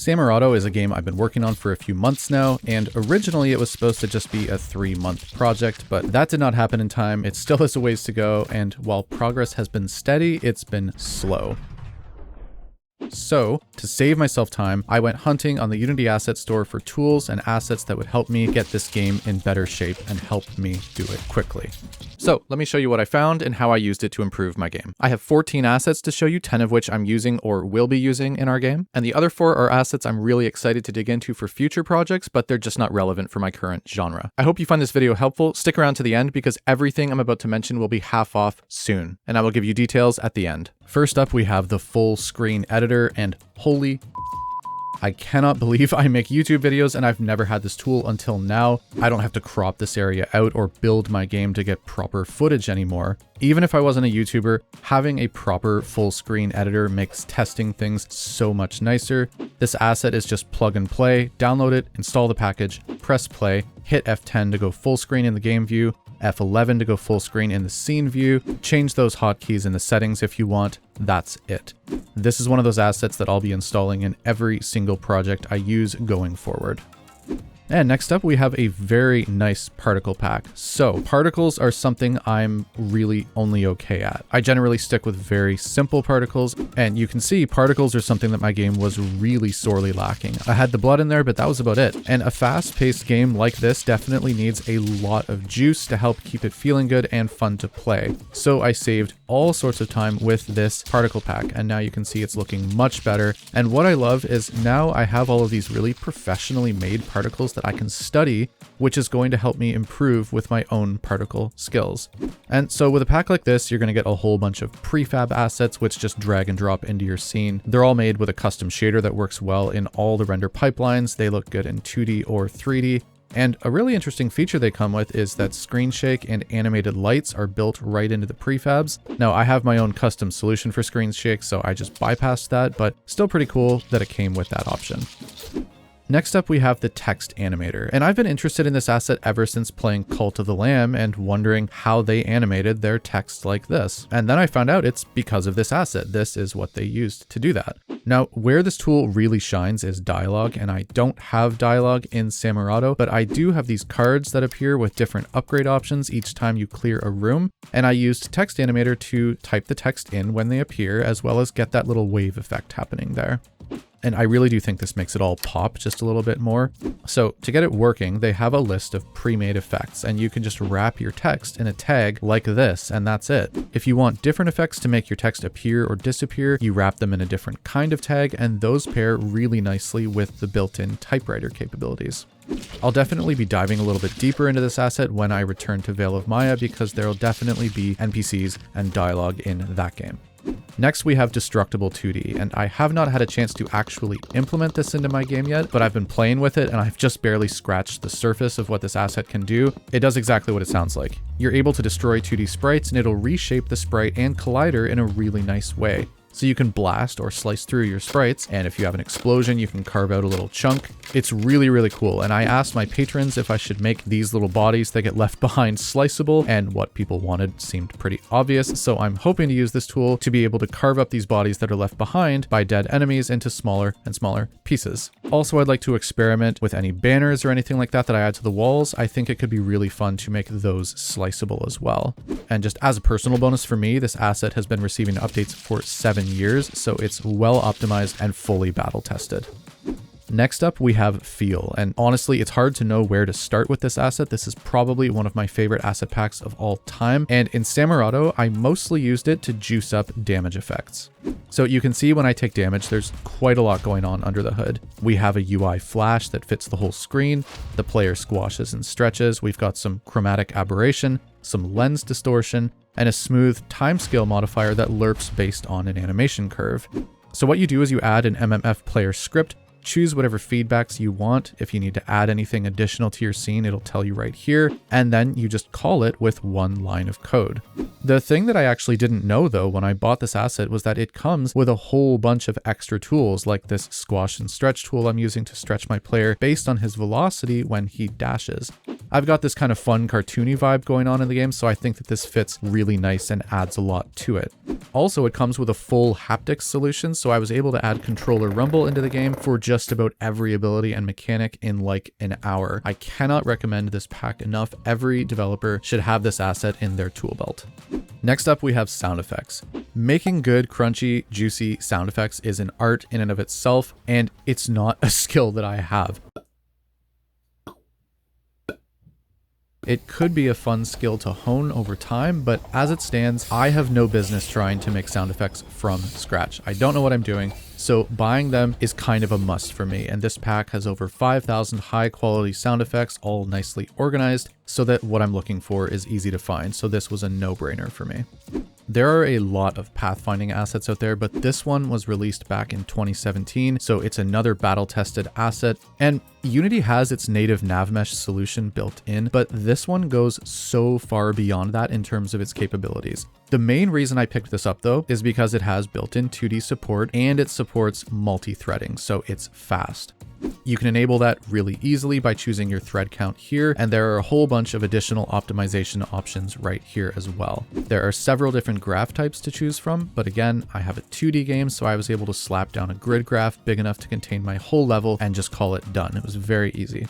Samurado is a game I've been working on for a few months now, and originally it was supposed to just be a 3-month project, but that did not happen in time. It still has a ways to go, and while progress has been steady, it's been slow. So, to save myself time, I went hunting on the Unity Asset Store for tools and assets that would help me get this game in better shape and help me do it quickly. So, let me show you what I found and how I used it to improve my game. I have 14 assets to show you, 10 of which I'm using or will be using in our game, and the other 4 are assets I'm really excited to dig into for future projects, but they're just not relevant for my current genre. I hope you find this video helpful. Stick around to the end because everything I'm about to mention will be half off soon, and I will give you details at the end. First up, we have the full screen editor, and holy, I cannot believe I make YouTube videos and I've never had this tool until now. I don't have to crop this area out or build my game to get proper footage anymore. Even if I wasn't a YouTuber, having a proper full screen editor makes testing things so much nicer. This asset is just plug and play, download it, install the package, press play, hit F10 to go full screen in the game view, F11 to go full screen in the scene view, change those hotkeys in the settings if you want. That's it. This is one of those assets that I'll be installing in every single project I use going forward. And next up, we have a very nice particle pack. So particles are something I'm really only okay at. I generally stick with very simple particles, and you can see particles are something that my game was really sorely lacking. I had the blood in there, but that was about it. And a fast-paced game like this definitely needs a lot of juice to help keep it feeling good and fun to play. So I saved all sorts of time with this particle pack, and now you can see it's looking much better. And what I love is now I have all of these really professionally made particles that I can study, which is going to help me improve with my own particle skills. And so with a pack like this, you're going to get a whole bunch of prefab assets, which just drag and drop into your scene. They're all made with a custom shader that works well in all the render pipelines. They look good in 2D or 3D. And a really interesting feature they come with is that screen shake and animated lights are built right into the prefabs. Now, I have my own custom solution for screen shake, so I just bypassed that, but still pretty cool that it came with that option. Next up, we have the text animator, and I've been interested in this asset ever since playing Cult of the Lamb and wondering how they animated their text like this. And then I found out it's because of this asset. This is what they used to do that. Now, where this tool really shines is dialogue, and I don't have dialogue in Samurado, but I do have these cards that appear with different upgrade options each time you clear a room, and I used text animator to type the text in when they appear, as well as get that little wave effect happening there. And I really do think this makes it all pop just a little bit more. So to get it working, they have a list of pre-made effects, and you can just wrap your text in a tag like this, and that's it. If you want different effects to make your text appear or disappear, you wrap them in a different kind of tag, and those pair really nicely with the built-in typewriter capabilities. I'll definitely be diving a little bit deeper into this asset when I return to Veil of Maya, because there'll definitely be NPCs and dialogue in that game. Next, we have Destructible 2D, and I have not had a chance to actually implement this into my game yet, but I've been playing with it and I've just barely scratched the surface of what this asset can do. It does exactly what it sounds like. You're able to destroy 2D sprites, and it'll reshape the sprite and collider in a really nice way. So you can blast or slice through your sprites, and if you have an explosion, you can carve out a little chunk. It's really, really cool, and I asked my patrons if I should make these little bodies that get left behind sliceable, and what people wanted seemed pretty obvious, so I'm hoping to use this tool to be able to carve up these bodies that are left behind by dead enemies into smaller and smaller pieces. Also, I'd like to experiment with any banners or anything like that that I add to the walls. I think it could be really fun to make those sliceable as well. And just as a personal bonus for me, this asset has been receiving updates for 7 years, so it's well optimized and fully battle tested. Next up, we have Feel, and honestly, it's hard to know where to start with this asset. This is probably one of my favorite asset packs of all time, and in Samurado, I mostly used it to juice up damage effects. So you can see when I take damage, there's quite a lot going on under the hood. We have a UI flash that fits the whole screen, the player squashes and stretches, we've got some chromatic aberration, some lens distortion, and a smooth timescale modifier that lerps based on an animation curve. So what you do is you add an MMF player script, choose whatever feedbacks you want. If you need to add anything additional to your scene, it'll tell you right here, and then you just call it with one line of code. The thing that I actually didn't know though when I bought this asset was that it comes with a whole bunch of extra tools, like this squash and stretch tool I'm using to stretch my player based on his velocity when he dashes. I've got this kind of fun cartoony vibe going on in the game, so I think that this fits really nice and adds a lot to it. Also, it comes with a full haptics solution, so I was able to add controller rumble into the game for just about every ability and mechanic in like an hour. I cannot recommend this pack enough. Every developer should have this asset in their tool belt. Next up, we have sound effects. Making good, crunchy, juicy sound effects is an art in and of itself, and it's not a skill that I have. It could be a fun skill to hone over time, but as it stands, I have no business trying to make sound effects from scratch. I don't know what I'm doing, so buying them is kind of a must for me, and this pack has over 5,000 high quality sound effects, all nicely organized, so that what I'm looking for is easy to find, so this was a no-brainer for me. There are a lot of pathfinding assets out there, but this one was released back in 2017, so it's another battle-tested asset, and Unity has its native nav mesh solution built in, but this one goes so far beyond that in terms of its capabilities. The main reason I picked this up though is because it has built-in 2D support and it supports multi-threading, so it's fast. You can enable that really easily by choosing your thread count here, and there are a whole bunch of additional optimization options right here as well. There are several different graph types to choose from, but again, I have a 2D game, so I was able to slap down a grid graph big enough to contain my whole level and just call it done. It was very easy.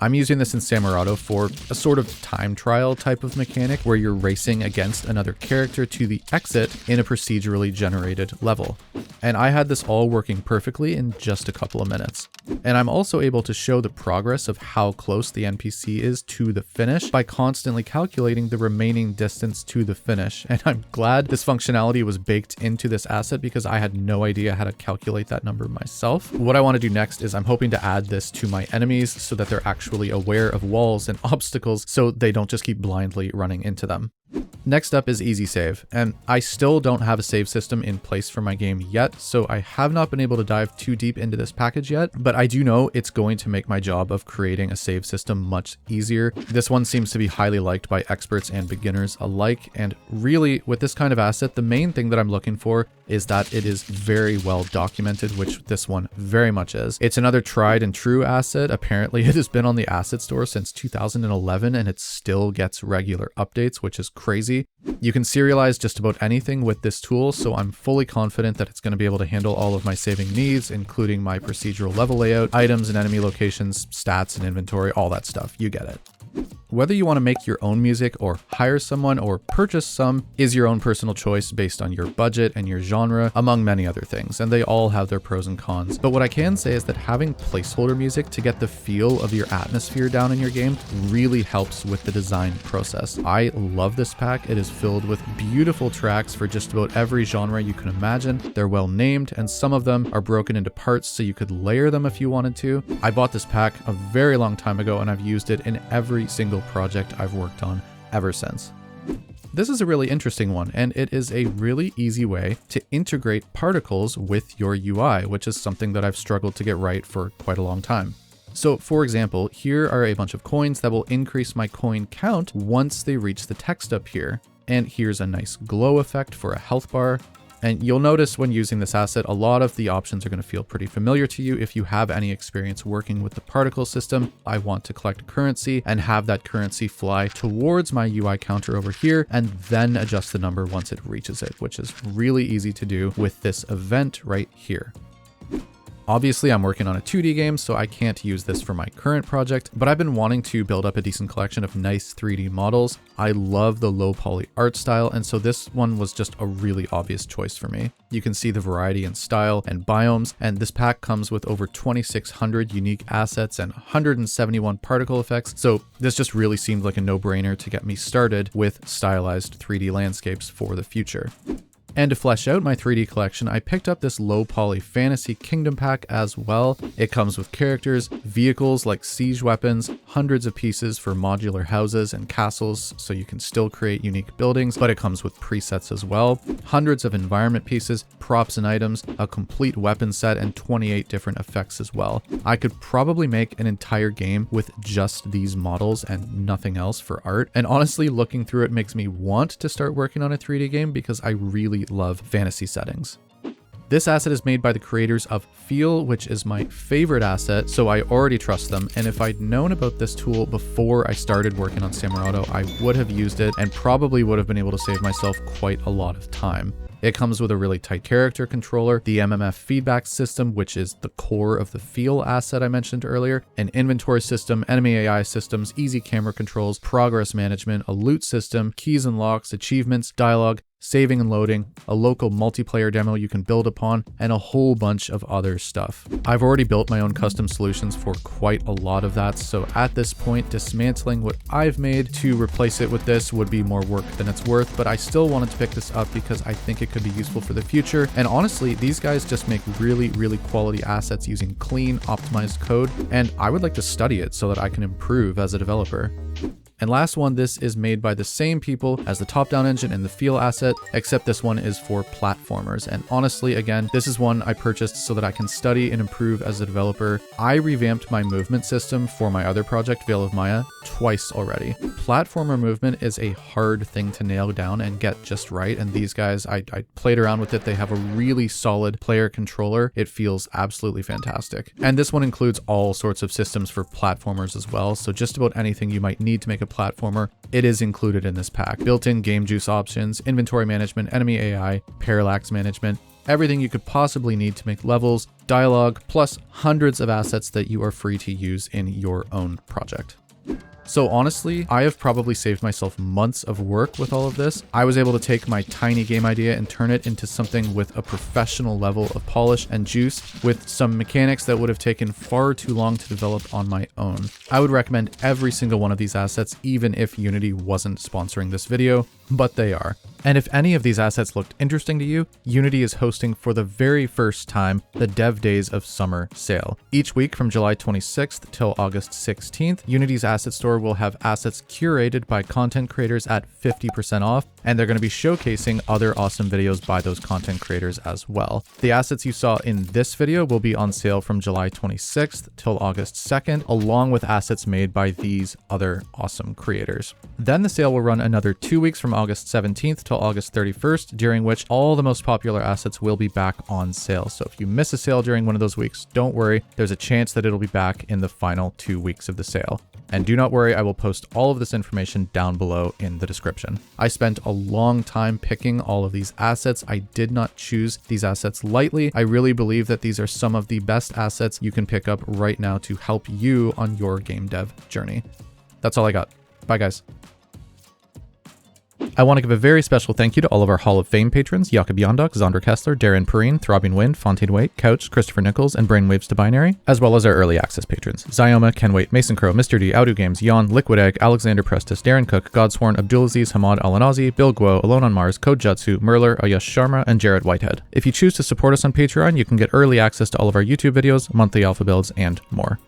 I'm using this in Samurado for a sort of time trial type of mechanic where you're racing against another character to the exit in a procedurally generated level. And I had this all working perfectly in just a couple of minutes. And I'm also able to show the progress of how close the NPC is to the finish by constantly calculating the remaining distance to the finish. And I'm glad this functionality was baked into this asset because I had no idea how to calculate that number myself. What I want to do next is I'm hoping to add this to my enemies so that they're actually aware of walls and obstacles so they don't just keep blindly running into them. Next up is easy save, and I still don't have a save system in place for my game yet, so I have not been able to dive too deep into this package yet, but I do know it's going to make my job of creating a save system much easier. This one seems to be highly liked by experts and beginners alike, and really with this kind of asset, the main thing that I'm looking for is that it is very well documented, which this one very much is. It's another tried and true asset. Apparently it has been on the asset store since 2011 and it still gets regular updates, which is crazy. You can serialize just about anything with this tool, so I'm fully confident that it's going to be able to handle all of my saving needs, including my procedural level layout, items and enemy locations, stats and inventory, all that stuff. You get it. Whether you want to make your own music or hire someone or purchase some is your own personal choice based on your budget and your genre, among many other things, and they all have their pros and cons. But what I can say is that having placeholder music to get the feel of your atmosphere down in your game really helps with the design process. I love this pack. It is filled with beautiful tracks for just about every genre you can imagine. They're well named, and some of them are broken into parts so you could layer them if you wanted to. I bought this pack a very long time ago and I've used it in every single project I've worked on ever since. This is a really interesting one, and it is a really easy way to integrate particles with your UI, which is something that I've struggled to get right for quite a long time. So for example, here are a bunch of coins that will increase my coin count once they reach the text up here. And here's a nice glow effect for a health bar. And you'll notice when using this asset, a lot of the options are going to feel pretty familiar to you if you have any experience working with the particle system. I want to collect currency and have that currency fly towards my UI counter over here and then adjust the number once it reaches it, which is really easy to do with this event right here. Obviously, I'm working on a 2D game, so I can't use this for my current project, but I've been wanting to build up a decent collection of nice 3D models. I love the low poly art style, and so this one was just a really obvious choice for me. You can see the variety in style and biomes, and this pack comes with over 2,600 unique assets and 171 particle effects, so this just really seemed like a no-brainer to get me started with stylized 3D landscapes for the future. And to flesh out my 3D collection, I picked up this low poly fantasy kingdom pack as well. It comes with characters, vehicles like siege weapons, hundreds of pieces for modular houses and castles so you can still create unique buildings, but it comes with presets as well, hundreds of environment pieces, props and items, a complete weapon set, and 28 different effects as well. I could probably make an entire game with just these models and nothing else for art, and honestly looking through it makes me want to start working on a 3D game because I really love fantasy settings. This asset is made by the creators of Feel, which is my favorite asset, so I already trust them, and if I'd known about this tool before I started working on Samurado, I would have used it and probably would have been able to save myself quite a lot of time. It comes with a really tight character controller, the MMF feedback system, which is the core of the Feel asset I mentioned earlier, an inventory system, enemy AI systems, easy camera controls, progress management, a loot system, keys and locks, achievements, dialogue, saving and loading, a local multiplayer demo you can build upon, and a whole bunch of other stuff. I've already built my own custom solutions for quite a lot of that, so at this point, dismantling what I've made to replace it with this would be more work than it's worth, but I still wanted to pick this up because I think it could be useful for the future, and honestly, these guys just make really, really quality assets using clean, optimized code, and I would like to study it so that I can improve as a developer. And last one, this is made by the same people as the top-down engine and the Feel asset, except this one is for platformers. And honestly, again, this is one I purchased so that I can study and improve as a developer. I revamped my movement system for my other project, Veil of Maia, twice already. Platformer movement is a hard thing to nail down and get just right, and these guys, I played around with it. They have a really solid player controller. It feels absolutely fantastic. And this one includes all sorts of systems for platformers as well, so just about anything you might need to make a platformer, it is included in this pack. Built-in game juice options, inventory management, enemy AI, parallax management, everything you could possibly need to make levels, dialogue, plus hundreds of assets that you are free to use in your own project. So honestly, I have probably saved myself months of work with all of this. I was able to take my tiny game idea and turn it into something with a professional level of polish and juice with some mechanics that would have taken far too long to develop on my own. I would recommend every single one of these assets, even if Unity wasn't sponsoring this video, but they are. And if any of these assets looked interesting to you, Unity is hosting for the very first time the Dev Days of Summer sale. Each week from July 26th till August 16th, Unity's asset store will have assets curated by content creators at 50% off, and they're going to be showcasing other awesome videos by those content creators as well. The assets you saw in this video will be on sale from July 26th till August 2nd, along with assets made by these other awesome creators. Then the sale will run another 2 weeks from August 17th till August 31st, during which all the most popular assets will be back on sale. So if you miss a sale during one of those weeks, don't worry, there's a chance that it'll be back in the final 2 weeks of the sale. And do not worry, I will post all of this information down below in the description. I spent a long time picking all of these assets. I did not choose these assets lightly. I really believe that these are some of the best assets you can pick up right now to help you on your game dev journey. That's all I got. Bye guys. I want to give a very special thank you to all of our Hall of Fame patrons, Jakob Yondok, Zonder Kessler, Darren Perrine, Throbbing Wind, Fontaine Waite, Couch, Christopher Nichols, and Brainwaves to Binary, as well as our early access patrons, Zyoma, Ken Waite, Mason Crow, Mr. D, Audio Games, Yon, Liquid Egg, Alexander Prestis, Darren Cook, Godsworn, Abdulaziz, Hamad Alanazi, Bill Guo, Alone on Mars, Code Jutsu, Merler, Ayush Sharma, and Jared Whitehead. If you choose to support us on Patreon, you can get early access to all of our YouTube videos, monthly alpha builds, and more.